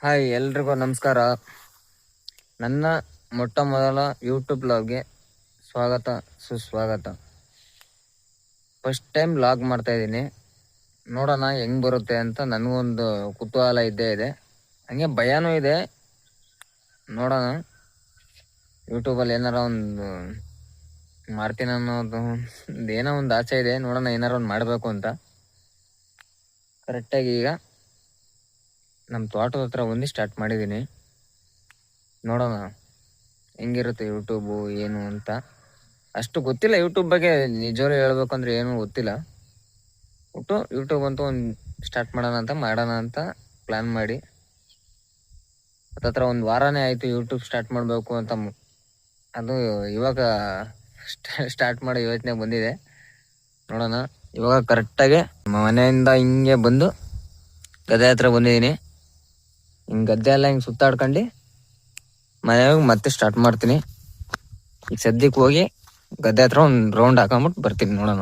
Hi, ಎಲ್ರಿಗೂ ನಮಸ್ಕಾರ. ನನ್ನ ಮೊಟ್ಟ ಮೊದಲ ಯೂಟ್ಯೂಬ್ ಬ್ಲಾಗ್ಗೆ ಸ್ವಾಗತ ಸುಸ್ವಾಗತ. ಫಸ್ಟ್ ಟೈಮ್ ಬ್ಲಾಗ್ ಮಾಡ್ತಾ ಇದ್ದೀನಿ. ನೋಡೋಣ ಹೆಂಗ್ ಬರುತ್ತೆ ಅಂತ ನನಗೊಂದು ಕುತೂಹಲ ಇದ್ದೇ ಇದೆ, ಹಂಗೆ ಭಯನೂ ಇದೆ. ನೋಡೋಣ ಯೂಟ್ಯೂಬಲ್ಲಿ ಏನಾರ ಒಂದು ಮಾಡ್ತೀನಿ ಅನ್ನೋದು ಏನೋ ಒಂದು ಆಸೆ ಇದೆ. ನೋಡೋಣ ಏನಾರ ಒಂದು ಮಾಡಬೇಕು ಅಂತ. ಕರೆಕ್ಟಾಗಿ ಈಗ ನಮ್ಮ ತೋಟದ ಹತ್ರ ಒಂದು ಸ್ಟಾರ್ಟ್ ಮಾಡಿದ್ದೀನಿ. ನೋಡೋಣ ಹೆಂಗಿರುತ್ತೆ ಯೂಟ್ಯೂಬು ಏನು ಅಂತ. ಅಷ್ಟು ಗೊತ್ತಿಲ್ಲ ಯೂಟ್ಯೂಬ್ ಬಗ್ಗೆ, ನಿಜವಾಗ್ಲೂ ಹೇಳ್ಬೇಕು ಅಂದರೆ ಏನೂ ಗೊತ್ತಿಲ್ಲ. ಒಟ್ಟು ಯೂಟ್ಯೂಬ್ ಅಂತೂ ಒಂದು ಸ್ಟಾರ್ಟ್ ಮಾಡೋಣ ಅಂತ ಪ್ಲ್ಯಾನ್ ಮಾಡಿ ಹತ್ತತ್ರ ಒಂದು ವಾರನೇ ಆಯಿತು ಯೂಟ್ಯೂಬ್ ಸ್ಟಾರ್ಟ್ ಮಾಡಬೇಕು ಅಂತ. ಅದು ಇವಾಗ ಸ್ಟಾರ್ಟ್ ಮಾಡೋ ಯೋಚನೆ ಬಂದಿದೆ. ನೋಡೋಣ. ಇವಾಗ ಕರೆಕ್ಟಾಗಿ ಮನೆಯಿಂದ ಹಿಂಗೆ ಬಂದು ಗದ್ದೆ ಹತ್ರ ಬಂದಿದ್ದೀನಿ. ಹಿಂಗೆ ಗದ್ದೆ ಎಲ್ಲ ಹಿಂಗೆ ಸುತ್ತಾಡ್ಕೊಂಡು ಮನೆಯಾಗ ಮತ್ತೆ ಸ್ಟಾರ್ಟ್ ಮಾಡ್ತೀನಿ. ಈಗ ಸದ್ಯಕ್ಕೆ ಹೋಗಿ ಗದ್ದೆ ಹತ್ರ ಒಂದು ರೌಂಡ್ ಹಾಕೊಂಬಿಟ್ಟು ಬರ್ತೀನಿ. ನೋಡೋಣ.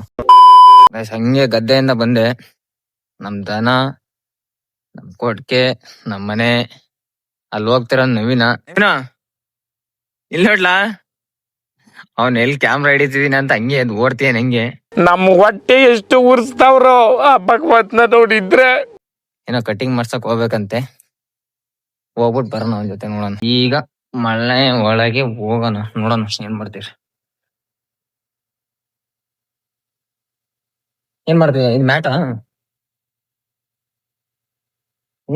ಹಂಗೆ ಗದ್ದೆಯಿಂದ ಬಂದೆ. ನಮ್ಮ ದನ, ನಮ್ಮ ಕೊಟ್ಕೆ, ನಮ್ಮ ಮನೆ, ಅಲ್ಲಿ ಹೋಗ್ತಿರೋ ನವೀನ ಇಲ್ಲಿ ನೋಡ್ಲಾ, ಅವ್ನ ಎಲ್ಲಿ ಕ್ಯಾಮ್ರಾ ಹಿಡಿತಿದೀನಿ ಅಂತ ಹಂಗೆ ಅದು ಓಡ್ತೀಯನ್ ಹೆಂಗೆ. ನಮ್ ಹೊಟ್ಟೆ ಎಷ್ಟು ಉರ್ಸ್ತಾವ್ರೋ ಆ ಭಗವತ್ನ ನೋಡಿದ್ರೆ. ಏನೋ ಕಟಿಂಗ್ ಮಾಡ್ಸಕ್ ಹೋಗ್ಬೇಕಂತೆ, ಹೋಗ್ಬಿಟ್ಟು ಬರೋಣ ಅವನ ಜೊತೆ. ನೋಡೋಣ. ಈಗ ಮಳೆ ಒಳಗೆ ಹೋಗೋಣ. ನೋಡೋಣ ಏನ್ ಮಾಡ್ತೀರಿ. ಏನ್ ಮಾಡ್ತೀವಿ? ಇದು ಮ್ಯಾಟ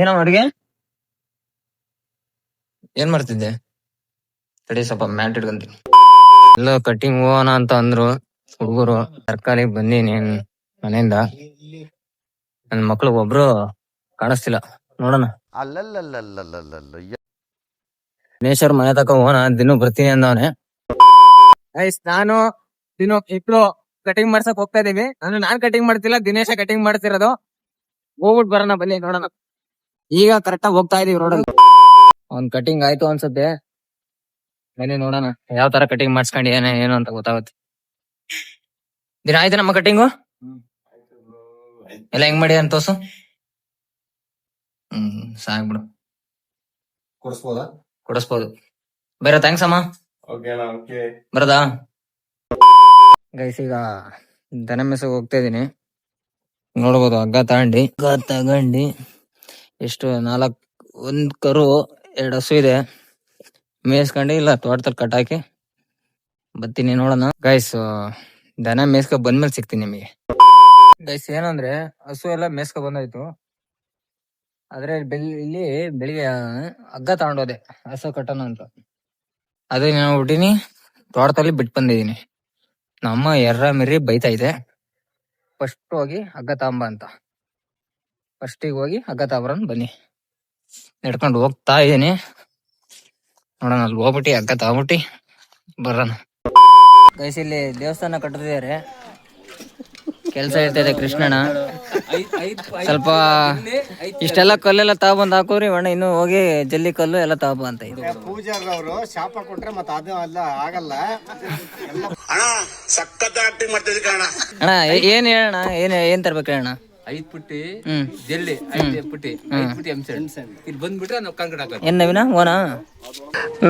ಏನೋ ಅಡ್ಗೆ ಏನ್ ಮಾಡ್ತಿದ್ದೆ? ತಡಿ ಸ್ವಲ್ಪ ಮ್ಯಾಟ್ ಇಟ್ಕೊಂತೀನಿ. ಎಲ್ಲ ಕಟಿಂಗ್ ಹೋಗೋಣ ಅಂತ ಅಂದ್ರು ಹುಡುಗರು. ತರಕಾರಿಗೆ ಬಂದೀನಿ ಮನೆಯಿಂದ. ನನ್ ಮಕ್ಳಿಗೆ ಒಬ್ರು ಕಾಣಿಸ್ತಿಲ್ಲ. ನೋಡೋಣ. ದಿನೇಶ್ ಮನೆ ತಕ ಹೋಗೋಣ. ದಿನ ಬರ್ತೀನಿ ಅಂದವನೆ. ನಾನು ದಿನ ಇಬ್ರು ಕಟಿಂಗ್ ಮಾಡ್ಸಕ್ ಹೋಗ್ತಾ ಇದೀವಿ. ನಾನ್ ಕಟಿಂಗ್ ಮಾಡ್ತಿಲ್ಲ, ದಿನೇಶ ಕಟಿಂಗ್ ಮಾಡ್ತಿರೋದು. ಹೋಗ್ಬಿಟ್ಟು ಬರೋಣ ಬನ್ನಿ. ನೋಡೋಣ. ಈಗ ಕರೆಕ್ಟಾಗಿ ಹೋಗ್ತಾ ಇದೀವಿ ರೋಡಲ್ಲಿ. ಒಂದ್ ಕಟಿಂಗ್ ಆಯ್ತು ಅನ್ಸುತ್ತೆ. ಬನ್ನಿ ನೋಡೋಣ ಯಾವ ತರ ಕಟಿಂಗ್ ಮಾಡ್ಸ್ಕೊಂಡು ಏನು ಅಂತ ಗೊತ್ತಾಗುತ್ತೆ. ದಿನ ಆಯ್ತು ನಮ್ಮ ಕಟಿಂಗು ಎಲ್ಲ ಹೆಂಗ್ ಮಾಡಿ ಅಂತ ತೋರ್ಸು. ಸಾಕ್ಬಿಡು. ಕೊಡಿಸ್ಬೋದು. ಬೇರೆ ಥ್ಯಾಂಕ್ಸ್ ಅಮ್ಮ. ಬರದಾ ಗೈಸ್? ಈಗ ದನ ಮೇಸಕ್ಕೆ ಹೋಗ್ತಾ ಇದೀನಿ. ನೋಡ್ಬೋದು ಹಗ್ಗ ತಗೊಂಡು ಎಷ್ಟು ಒಂದ್ ಕರು 2 ಹಸು ಇದೆ. ಮೇಯಿಸ್ಕೊಂಡು ಇಲ್ಲ ತೋಟದಲ್ಲಿ ಕಟ್ಟಾಕಿ ಬರ್ತೀನಿ. ನೋಡೋಣ ಗೈಸ್. ದನ ಮೇಯ್ಸ್ಕೊ ಬಂದ್ಮೇಲೆ ಸಿಗ್ತೀನಿ ನಿಮಗೆ. ಗೈಸ್ ಏನಂದ್ರೆ ಹಸು ಎಲ್ಲ ಮೇಯ್ಸ್ಕೊ ಬಂದಾಯ್ತು. ಆದ್ರೆ ಇಲ್ಲಿ ಬೆಳಿಗ್ಗೆ ಹಗ್ಗ ತಗೊಂಡೋದೆ ಹಸು ಕಟ್ಟೋಣ ಅಂತ. ಅದೇ ನಾನು ಹುಟ್ಟಿನಿ ತೋಟದಲ್ಲಿ ಬಿಟ್ಟು ಬಂದಿದ್ದೀನಿ. ನಮ್ಮ ಎರ್ರ ಮಿರಿ ಬೈತಾ ಇದೆ, ಫಸ್ಟ್ ಹೋಗಿ ಹಗ್ಗ ತಗೊಂಬ ಅಂತ. ಫಸ್ಟಿಗೆ ಹೋಗಿ ಹಗ್ಗ ತಗೊಂಬರೋಣ ಬನ್ನಿ. ನಡ್ಕೊಂಡು ಹೋಗ್ತಾ ಇದೀನಿ. ನೋಡೋಣ ಅಲ್ಲಿ ಹೋಗ್ಬಿಟ್ಟು ಹಗ್ಗ ತಗೊಂಬಿಟ್ಟು ಬರೋಣ. ಗೈಸ್ ಇಲ್ಲಿ ದೇವಸ್ಥಾನ ಕಟ್ಟಿದ್ದಾರೆ, ಕೆಲ್ಸ ಇರ್ತದೆ ಕೃಷ್ಣಣ್ಣ. ಸ್ವಲ್ಪ ಇಷ್ಟೆಲ್ಲ ಕಲ್ಲೆಲ್ಲ ತಗೊಂಡ್ ಹಾಕೋರಿ ಅಣ್ಣ. ಇನ್ನು ಹೋಗಿ ಜಲ್ಲಿ ಕಲ್ಲು ಎಲ್ಲ ತಗೊಂಬ ಅಂತ. ಇದು ಪೂಜಾರವರು ಶಾಪ ಕೊಟ್ರೆ ಮತ್ತೆ ಅದು ಅಲ್ಲ ಆಗಲ್ಲ. ಅಣ್ಣ ಏನ್ ಹೇಳಣ್ಣ, ಏನ್ ತರ್ಬೇಕು ಅಣ್ಣ? 5 ಪುಟ್ಟಿ ಜಲ್ಲಿ, 5 ಪುಟ್ಟಿ, 5 ಪುಟ್ಟಿ ಇಲ್ಲಿ ಬಂದ್ಬಿಟ್ರೆ ನಾವು ಕಾಂಕ್ರೀಟ್ ಹಾಕೋದು. ಏನ್ ನವೀನ ಓನಾ?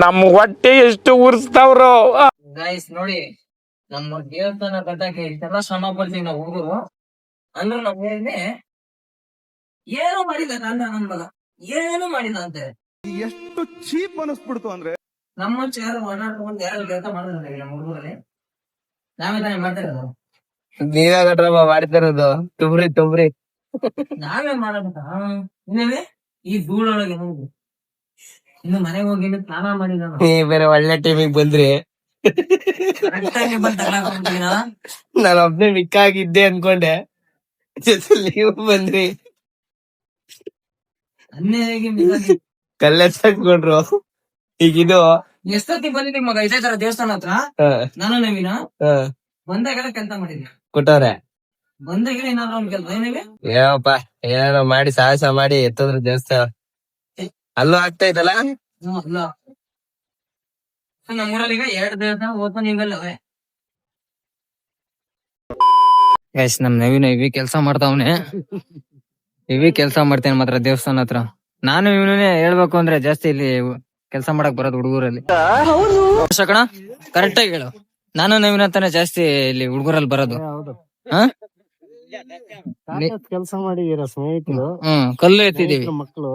ನಮ್ ಹೊಟ್ಟೆ ಎಷ್ಟು ಉರ್ಸ್ತಾವ್ರೋ. ಗೈಸ್ ನೋಡಿ, ನಮ್ಮ ದೇವಸ್ಥಾನ ಕಟ್ಟಕ್ಕೆ ಇಷ್ಟೆಲ್ಲ ಶ್ರಮ ಪಡ್ತೀವಿ ನಾವು ಹುಡುಗರು. ಅಂದ್ರೆ ನಮ್ಮ ಊರಿಗೆ ಏನು ಮಾಡಿಲ್ಲ. ನನ್ನ ಮಗ ಏನು ಮಾಡಿಲ್ಲ ಅಂತೆ. ಎಷ್ಟು ಚೀಪ್ ಅನಿಸ್ಬಿಡ್ತು ಅಂದ್ರೆ ನಮ್ಮ ಯಾರು ಓಡಾಡ್ಕೊಂಡು ಯಾರು ಕೆಲಸ ಮಾಡಿದ್ರೆ ನಮ್ಮ ಹುಡುಗರಲ್ಲಿ ನಾವೇ ತಾನೇ ಮಾಡ್ತಾ ಇರೋದು. ನೀವೇ ಮಾಡ್ತಿರೋದು. ತುಂಬ್ರಿ ನಾವೇ ಮಾಡಬೇಕ. ಇನ್ನೇವೆ ಈ ಧೂಳೊಳಗೆ ಹೋಗು. ಇನ್ನು ಮನೆಗೆ ಹೋಗಿ ಸ್ನಾನ ಮಾಡಿದ ಬೇರೆ ಒಳ್ಳೆ ಟೈಮಿಗೆ ಬಂದ್ರಿ. ನಾನು ಒಬ್ನೇ ಮಿಕ್ಕಾಗಿದ್ದೆ ಅನ್ಕೊಂಡೆ, ನೀವು ಬಂದ್ರಿ. ಕಲ್ಲೆತ್ಕೊಂಡ್ರು. ಈಗ ಇದು ಎಷ್ಟೊತ್ತಿ ಬಂದಿದ್ದೀವಿ ಮಗ ಇದೇ ತರ ದೇವಸ್ಥಾನ ಹತ್ರ. ನಾನು ನವೀನ ಬಂದಾಗೆಲ್ಲ ಕೆಲಸ ಮಾಡಿದ್ವಿ. ಕೊಟ್ಟವ್ರೆ ಬಂದಾಗ ಏನಾದ್ರು ಒಂದ್ ಕೆಲಸ ಏನಿವೆ ಏನಪ್ಪ ಏನಾರ ಮಾಡಿ ಸಾಹಸ ಮಾಡಿ ಎತ್ತದ್ರ ದೇವಸ್ಥಾನ ಅಲ್ಲೂ ಆಗ್ತಾ ಇದ್ದಲ್ಲ. ಅಲ್ಲ ನಮ್ಮೂರಲ್ಲಿ ಈಗ 2 ದೇವಸ್ಥಾನ ಓಪನ್ ಈಗಲ್ಲವೇ. ನಮ್ ನವೀನ ಇವಿ ಕೆಲಸ ಮಾಡ್ತಾವನೆ. ಇವಿ ಕೆಲಸ ಮಾಡ್ತೇನೆ ಮಾತ್ರ ದೇವಸ್ಥಾನ ಹತ್ರ. ನಾನು ಇವನೇ ಹೇಳ್ಬೇಕು ಅಂದ್ರೆ ಜಾಸ್ತಿ ಇಲ್ಲಿ ಕೆಲಸ ಮಾಡಕ್ ಬರೋದು ಹುಡುಗರಲ್ಲಿ. ಕಣ ಕರೆಕ್ಟ್ ಆಗಿ ಹೇಳು. ನಾನು ನವೀನ್ ಅಂತಾನೆ ಜಾಸ್ತಿ ಇಲ್ಲಿ ಹುಡುಗರಲ್ಲಿ ಬರೋದು. ಕೆಲಸ ಮಾಡಿದೀರ ಸ್ನೇಹಿತರು, ಕಲ್ಲು ಎತ್ತಿದೀವಿ ಮಕ್ಕಳು,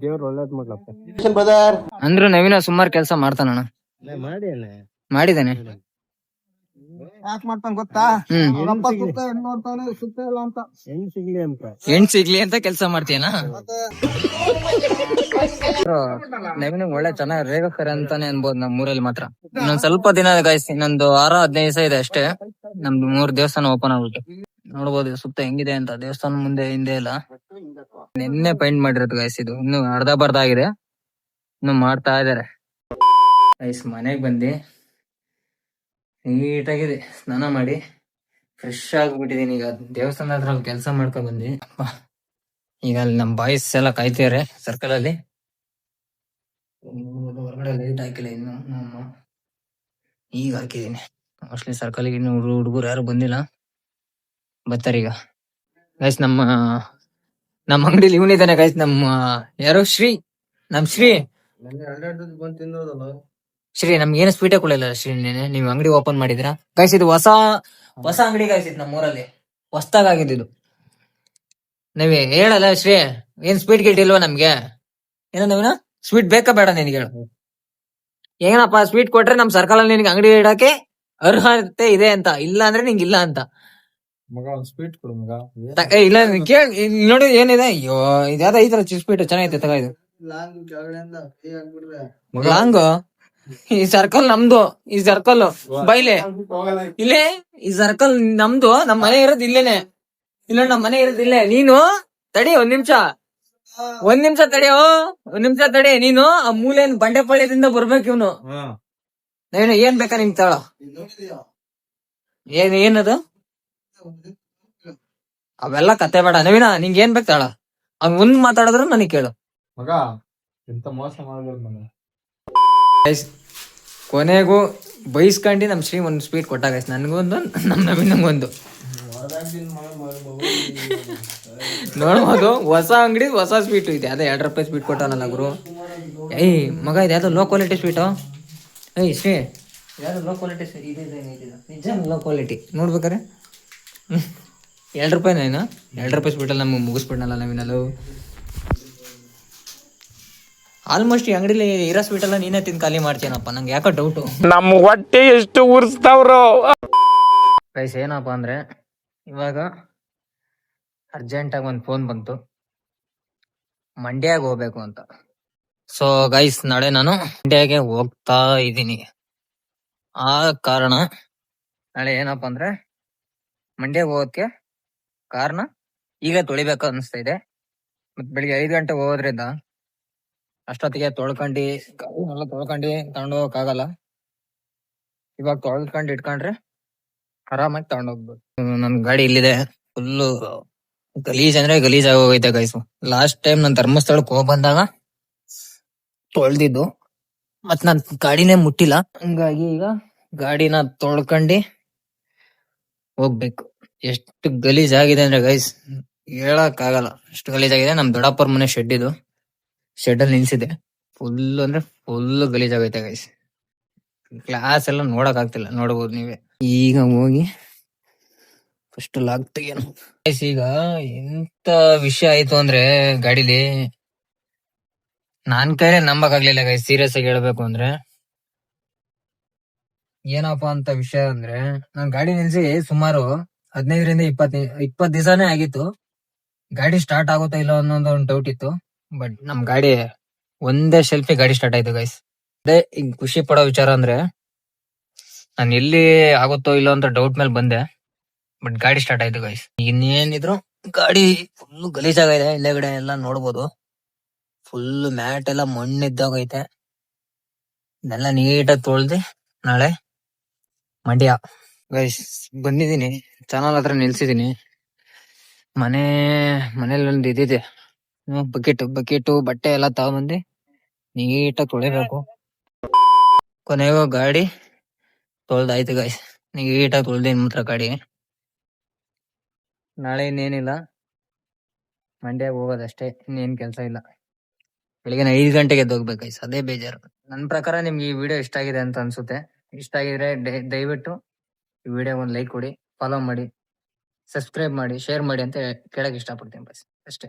ದೇವ್ರು ಒಳ್ಳೇದ್ ಮಾಡ್ಲಪ್ಪ. ಅಂದ್ರು ನವೀನ ಸುಮಾರು ಕೆಲಸ ಮಾಡ್ತಾನಣ್ಣ. ಮಾಡಿದಾನೆ. ಯಾಕೆ ಮಾಡ್ತಾನ ಗೊತ್ತಾ? ಹೆಣ್ ಸಿಗ್ಲಿ ಅಂತ ಕೆಲಸ ಮಾಡ್ತೀಯನಾ? ನವೀನ್ ಒಳ್ಳೆ ಚೆನ್ನಾಗಿ ರೇಗಕ್ತಾರೆ ಅಂತಾನೆ ಅನ್ಬೋದು ನಮ್ ಊರಲ್ಲಿ ಮಾತ್ರ. ಇನ್ನೊಂದ್ ಸ್ವಲ್ಪ ದಿನ ಗಾಯ್ಸ್, ಇನ್ನೊಂದು 6-15 ದಿವಸ ಇದೆ ಅಷ್ಟೇ. ನಮ್ದು 3 ದೇವಸ್ಥಾನ ಓಪನ್ ಆಗ್ಬಿಟ್ಟು ನೋಡ್ಬೋದು ಸುತ್ತ ಹೆಂಗಿದೆ ಅಂತ. ದೇವಸ್ಥಾನ ಮುಂದೆ ಹಿಂದೆ ಎಲ್ಲ ನಿನ್ನೆ ಪೈಂಟ್ ಮಾಡಿರೋದು ಗಾಯ್ಸ್. ಇದು ಇನ್ನು ಅರ್ಧ ಬರ್ಧ ಆಗಿದೆ, ಇನ್ನು ಮಾಡ್ತಾ ಇದಾರೆ ಗೈಸ್. ಮನೆಗ್ ಬಂದಿ ನೀಟಾಗಿದೆ, ಸ್ನಾನ ಮಾಡಿ ಫ್ರೆಶ್ ಆಗ್ಬಿಟ್ಟಿದೀನಿ. ಈಗ ದೇವಸ್ಥಾನ ಹತ್ರ ಕೆಲಸ ಮಾಡ್ಕೊಂಡ್ ಬಂದಿ. ಈಗ ಅಲ್ಲಿ ನಮ್ ಬಾಯ್ಸ್ ಎಲ್ಲ ಕಾಯ್ತಿದಾರೆ ಸರ್ಕಲ್ ಅಲ್ಲಿ. ಹೊರಗಡೆ ಲೈಟ್ ಹಾಕಿಲ್ಲ ಇನ್ನು, ಈಗ ಹಾಕಿದೀನಿ. ಮೋಸ್ಟ್ಲಿ ಸರ್ಕಲ್ ಗೆ ಇನ್ನು ಹುಡುಗರು ಯಾರು ಬಂದಿಲ್ಲ, ಬರ್ತಾರೆ ಈಗ ಗೈಸ್. ನಮ್ಮ ಅಂಗಡಿಲಿ ಇವನಿದ್ದಾನೆ ಗೈಸ್, ನಮ್ಮ ಯಾರು ನಮ್ ಶ್ರೀ ನಮ್ಗೆ ಏನು ಸ್ವೀಟೇ ಕೊಡಲಿಲ್ಲ ಶ್ರೀ. ನೀವು ಅಂಗಡಿ ಓಪನ್ ಮಾಡಿದಿರಾ ಗೈಸ್? ಇದು ಹೊಸ ಅಂಗಡಿ ಗೈಸ್, ಇದು ನಮ್ಮ ಊರಲ್ಲಿ ಹೊಸ್ದಾಗ ಆಗಿದ್ದು. ನೀವೇ ಹೇಳಲ್ಲ ಶ್ರೀ, ಏನ್ ಸ್ವೀಟ್ ಗಿಟ್ ಇಲ್ವಾ ನಮ್ಗೆ? ಏನೋ ನವೀನ ಸ್ವೀಟ್ ಬೇಕಾ ಬೇಡ ನಿನ್ಗೆ ಹೇಳು? ಏನಪ್ಪ ಸ್ವೀಟ್ ಕೊಟ್ರೆ ನಮ್ ಸರ್ಕಲ್ ಅಲ್ಲಿ ನಿನ್ಗೆ ಅಂಗಡಿ ಇಡಕ್ಕೆ ಅರ್ಹತೆ ಇದೆ ಅಂತ, ಇಲ್ಲ ಅಂದ್ರೆ ನಿಂಗೆ ಇಲ್ಲ ಅಂತ. ಸ್ವೀಟ್ ಕೊಡು ಮಗ. ಇಲ್ಲ ಕೇಳಿ ನೋಡಿ ಏನಿದೆ. ಅಯ್ಯೋ ಇದ್ಯಾವ್ದ ಈ ತರ ಸ್ವೀಟ್ ಚೆನ್ನಾಗೈತೆ ತಗ. ಇದು ಲಾಂಗ್. ಈ ಸರ್ಕಲ್ ನಮ್ದು, ಈ ಸರ್ಕಲ್ ಬೈಲೆ ಇಲ್ಲೇ, ಈ ಸರ್ಕಲ್ ನಮ್ದು. ನಮ್ ಮನೆ ಇರೋದು ಇಲ್ಲೇನೆ, ಇಲ್ಲ ನಮ್ ಮನೆ ಇರೋದು ಇಲ್ಲೇ. ನೀನು ತಡಿ ಒಂದ್ ನಿಮಿಷ ತಡಿಯೋ, ಒಂದ್ ನಿಮಿಷ ತಡಿ. ನೀನು ಆ ಮೂಲೆನ್ ಬಂಡೆಪಾಳ್ಯದಿಂದ ಬರ್ಬೇಕು. ಇವನು ಏನ್ ಬೇಕಾ ನಿಮ್ ತಾಳ? ಏನದು? ಅವೆಲ್ಲ ಕತೆ ಬೇಡ ನವೀನ, ನಿಂಗೆ ಏನ್ ಬೇಕು ತಾಳ. ಅವ್ನ್ ಮುಂದ್ ಮಾತಾಡಿದ್ರು ನನಗ್ ಕೇಳು ಮಗ. ಎಂತ ಮೋಸ ಮಾಡಿದ್ರು ಕೊನೆಗೂ ಬೈಸ್ಕೊಂಡಿ ನಮ್ ಶ್ರೀ ಒಂದ್ ಸ್ವೀಟ್ ಕೊಟ್ಟಾಗ ನನ್ಗೊಂದು, ನಮ್ ನವೀನಂಗೊಂದು. ನೋಡ್ಬೋದು ಹೊಸ ಅಂಗಡಿ ಹೊಸ ಸ್ವೀಟ್ ಇದೆ. ಅದೇ 2 ರೂಪಾಯಿ ಸ್ವೀಟ್ ಕೊಟ್ಟಾನಲ್ಲ ಗುರು. ಏಯ್ ಮಗ, ಇದ್ಯಾವ್ದೋ ಲೋ ಕ್ವಾಲಿಟಿ ಸ್ವೀಟು. ಏಯ್ ಶ್ರೀ, ಯಾವ್ದು ಲೋ ಕ್ವಾಲಿಟಿ ಸ್ವೀಟ್ ಇದೆ? ನಿಜ ಲೋ ಕ್ವಾಲಿಟಿ ನೋಡ್ಬೇಕಾರೆ 2 ರೂಪಾಯಿನೇನು? 2 ರೂಪಾಯಿ ಸ್ವೀಟಲ್ಲಿ ನಮ್ಗೆ ಮುಗಿಸ್ಬಿಡ್ನಲ್ಲ ನವೀನಲ್ಲೂ. ಆಲ್ಮೋಸ್ಟ್ ಈ ಅಂಗಡಿಲಿ ಇರೋ ಸ್ವೀಟ್ ಎಲ್ಲ ನೀನೇ ತಿಂದು ಖಾಲಿ ಮಾಡ್ತೀನಪ್ಪ. ನಂಗೆ ಯಾಕೋ ಡೌಟು. ನಮ್ ಹೊಟ್ಟೆ ಎಷ್ಟು ಉರ್ಸ್ತಾವ್ರೋ ಗೈಸ್. ಏನಪ್ಪ ಅಂದ್ರೆ ಇವಾಗ ಅರ್ಜೆಂಟಾಗಿ ಒಂದು ಫೋನ್ ಬಂತು, ಮಂಡ್ಯಾಗ ಹೋಗ್ಬೇಕು ಅಂತ. ಸೊ ಗೈಸ್, ನಾಳೆ ನಾನು ಮಂಡ್ಯಾಗೆ ಹೋಗ್ತಾ ಇದ್ದೀನಿ. ಆ ಕಾರಣ ನಾಳೆ ಏನಪ್ಪ ಅಂದ್ರೆ ಮಂಡ್ಯಾಗ ಹೋಗೋದಕ್ಕೆ ಕಾರಣ ಈಗ ತೊಳಿಬೇಕು ಅನಿಸ್ತಾ ಇದೆ. ಮತ್ ಬೆಳಿಗ್ಗೆ 5 ಗಂಟೆಗೆ ಹೋಗೋದ್ರಿಂದ ಅಷ್ಟೊತ್ತಿಗೆ ತೊಳ್ಕೊಂಡು ತಗೊಂಡು ಹೋಗಕ್ಕಾಗಲ್ಲ. ಇವಾಗ ತೊಳ್ಕೊಂಡು ಇಟ್ಕೊಂಡ್ರೆ ಆರಾಮಾಗಿ ತಗೊಂಡೋಗ್ಬೋದು. ನನ್ ಗಾಡಿ ಇಲ್ಲಿದೆ, ಫುಲ್ಲು ಗಲೀಜ್ ಅಂದ್ರೆ ಗಲೀಜ್ ಆಗೋಗೈತೆ ಗೈಸು. ಲಾಸ್ಟ್ ಟೈಮ್ ನಾನು ಧರ್ಮಸ್ಥಳಕ್ಕೆ ಹೋಗ್ ಬಂದಾಗ ತೊಳ್ದಿದ್ದು, ಮತ್ ನಾನ್ ಗಾಡಿನೇ ಮುಟ್ಟಿಲ್ಲ. ಹಂಗಾಗಿ ಈಗ ಗಾಡಿನ ತೊಳ್ಕೊಂಡು ಹೋಗ್ಬೇಕು. ಎಷ್ಟು ಗಲೀಜ್ ಆಗಿದೆ ಅಂದ್ರೆ ಗೈಸ್ ಹೇಳಕ್ ಆಗಲ್ಲ, ಅಷ್ಟು ಗಲೀಜ್ ಆಗಿದೆ. ನಮ್ ದೊಡ್ಡಪ್ಪರ ಮನೆ ಶೆಡ್ ಅಲ್ಲಿ ನಿಲ್ಸಿದೆ. ಫುಲ್ ಅಂದ್ರೆ ಫುಲ್ ಗಲೀಜ್ ಆಗೈತೆ ಗೈಸ್. ಗ್ಲಾಸ್ ಎಲ್ಲ ನೋಡಕ್ ಆಗ್ತಿಲ್ಲ, ನೋಡ್ಬೋದು ನೀವೇ. ಈಗ ಹೋಗಿ ಫಸ್ಟ್ ಲಾಕ್ ತೆಗಿಯೋಣ ಗೈಸ್. ಈಗ ಎಂತ ವಿಷಯ ಆಯ್ತು ಅಂದ್ರೆ ಗಾಡಿಲಿ ನಾನ್ ಕೈಲೇ ನಂಬಕ್ ಆಗ್ಲಿಲ್ಲ ಗೈಸ್. ಸೀರಿಯಸ್ ಆಗಿ ಹೇಳ್ಬೇಕು ಅಂದ್ರೆ ಏನಪ್ಪಾ ಅಂತ ವಿಷಯ ಅಂದ್ರೆ, ನಾನ್ ಗಾಡಿ ನಿಲ್ಸಿ ಸುಮಾರು 15ರಿಂದ 20 ದಿವಸನೇ ಆಗಿತ್ತು. ಗಾಡಿ ಸ್ಟಾರ್ಟ್ ಆಗುತ್ತಾ ಇಲ್ಲ ಅನ್ನೋದು ಒಂದು ಡೌಟ್ ಇತ್ತು. ಬಟ್ ನಮ್ ಗಾಡಿ ಒಂದೇ ಸೆಲ್ಫಿ ಗಾಡಿ ಸ್ಟಾರ್ಟ್ ಆಯ್ತು ಗೈಸ್. ಅದೇ ಈಗ ಖುಷಿ ಪಡೋ ವಿಚಾರ ಅಂದ್ರೆ, ನಾನು ಎಲ್ಲಿ ಆಗುತ್ತೋ ಇಲ್ಲೋ ಅಂತ ಡೌಟ್ ಮೇಲೆ ಬಂದೆ, ಬಟ್ ಗಾಡಿ ಸ್ಟಾರ್ಟ್ ಆಯ್ತು ಗೈಸ್. ಇನ್ನೇನಿದ್ರು ಗಾಡಿ ಫುಲ್ ಗಲೀಜಾಗೈತೆ. ಇಲ್ಲೆಗಡೆ ಎಲ್ಲ ನೋಡ್ಬೋದು, ಫುಲ್ ಮ್ಯಾಟ್ ಎಲ್ಲ ಮಣ್ಣಿದ್ದಾಗೈತೆ. ಇದೆಲ್ಲ ನೀಟಾಗಿ ತೊಳ್ದು ನಾಳೆ ಮಂಡ್ಯ ಗೈಸ್ ಬಂದಿದ್ದೀನಿ. ಚಾನಲ್ ಹತ್ರ ನಿಲ್ಸಿದೀನಿ. ಮನೇಲಿ ಒಂದು ಇದಿದೆ, ಬಕೆಟ್ ಬಟ್ಟೆ ಎಲ್ಲ ತಗೊಂಬಂದು ನೀಟಾಗಿ ತೊಳಿಬೇಕು. ಕೊನೆಗೂ ಗಾಡಿ ತೊಳ್ದಾಯ್ತು ಗೈಸ್. ನೀಟಾಗಿ ತೊಳ್ದು ಮಾತ್ರ ಗಾಡಿ. ನಾಳೆ ಇನ್ನೇನಿಲ್ಲ, ಮಂಡ್ಯಾಗ ಹೋಗೋದಷ್ಟೇ, ಇನ್ನೇನ್ ಕೆಲಸ ಇಲ್ಲ. ಬೆಳಿಗ್ಗೆ 5 ಗಂಟೆಗೆ ಎದ್ದು ಹೋಗ್ಬೇಕು ಗೈಸ್, ಅದೇ ಬೇಜಾರು. ನನ್ನ ಪ್ರಕಾರ ನಿಮ್ಗೆ ಈ ವಿಡಿಯೋ ಇಷ್ಟ ಆಗಿದೆ ಅಂತ ಅನ್ಸುತ್ತೆ. ಇಷ್ಟ ಆಗಿದ್ರೆ ದಯವಿಟ್ಟು ಈ ವಿಡಿಯೋ ಒಂದು ಲೈಕ್ ಕೊಡಿ, ಫಾಲೋ ಮಾಡಿ, ಸಬ್ಸ್ಕ್ರೈಬ್ ಮಾಡಿ, ಶೇರ್ ಮಾಡಿ ಅಂತ ಕೇಳಕ್ ಇಷ್ಟಪಡ್ತೀನಿ ಬಸ್ ಅಷ್ಟೇ.